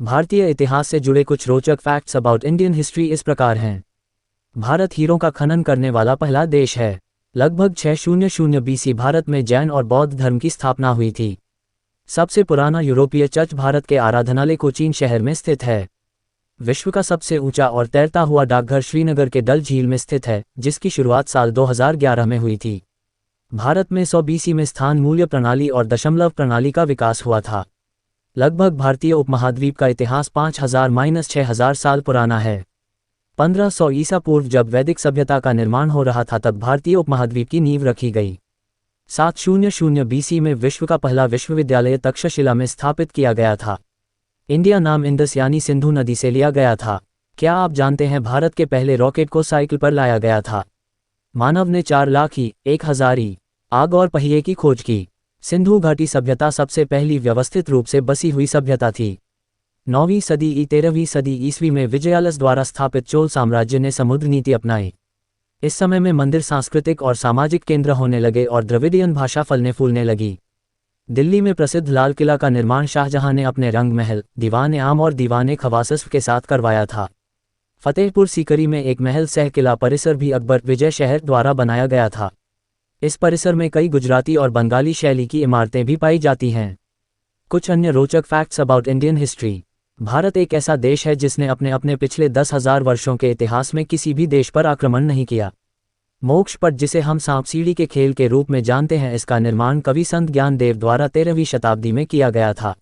भारतीय इतिहास से जुड़े कुछ रोचक फैक्ट्स अबाउट इंडियन हिस्ट्री इस प्रकार हैं। भारत हीरों का खनन करने वाला पहला देश है। लगभग 600 BC भारत में जैन और बौद्ध धर्म की स्थापना हुई थी। सबसे पुराना यूरोपीय चर्च भारत के आराधनालय कोचीन शहर में स्थित है। विश्व का सबसे ऊंचा और तैरता हुआ डाकघर श्रीनगर के डल झील में स्थित है, जिसकी शुरुआत साल 2011 में हुई थी। भारत में 100 BC में स्थान मूल्य प्रणाली और दशमलव प्रणाली का विकास हुआ था। लगभग भारतीय उपमहाद्वीप का इतिहास 5000-6000 साल पुराना है। 1500 ईसा पूर्व जब वैदिक सभ्यता का निर्माण हो रहा था तब भारतीय उपमहाद्वीप की नींव रखी गई। 700 BC में विश्व का पहला विश्वविद्यालय तक्षशिला में स्थापित किया गया था। इंडिया नाम इंडस यानी सिंधु नदी से लिया गया था। क्या आप जानते हैं भारत के पहले रॉकेट को साइकिल पर लाया गया था? मानव ने 4,01,000 आग और पहिए की खोज की। सिंधु घाटी सभ्यता सबसे पहली व्यवस्थित रूप से बसी हुई सभ्यता थी। 9वीं सदी 13वीं सदी ईस्वी में विजयालस द्वारा स्थापित चोल साम्राज्य ने समुद्र नीति अपनाई। इस समय में मंदिर सांस्कृतिक और सामाजिक केंद्र होने लगे और द्रविडियन भाषा फलने फूलने लगी। दिल्ली में प्रसिद्ध लाल किला का निर्माण शाहजहां ने अपने रंग महल, दीवान आम और दीवान खवासस के साथ करवाया था। फतेहपुर सीकरी में एक महल सह किला परिसर भी अकबर विजय शहर द्वारा बनाया गया था। इस परिसर में कई गुजराती और बंगाली शैली की इमारतें भी पाई जाती हैं। कुछ अन्य रोचक facts about Indian history. Bharat एक ऐसा देश है जिसने अपने पिछले 10,000 वर्षों के इतिहास में किसी भी देश पर आक्रमण नहीं किया। मोक्ष पट, जिसे हम सांप सीढ़ी के खेल के रूप में जानते हैं, इसका निर्माण कवि संत ज्ञानदेव द्वारा 13वीं शताब्दी में किया गया था।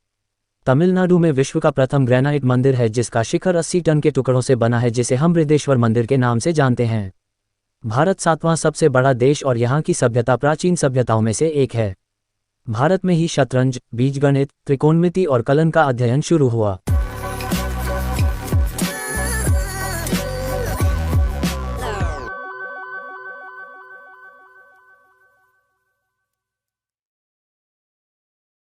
तमिलनाडु में विश्व का प्रथम ग्रेनाइट मंदिर है जिसका शिखर 80 टन के टुकड़ों से बना है, जिसे हम बृहदेश्वर मंदिर के नाम से जानते हैं। भारत 7वां सबसे बड़ा देश और यहाँ की सभ्यता प्राचीन सभ्यताओं में से एक है। भारत में ही शतरंज, बीजगणित, त्रिकोणमिति और कलन का अध्ययन शुरू हुआ।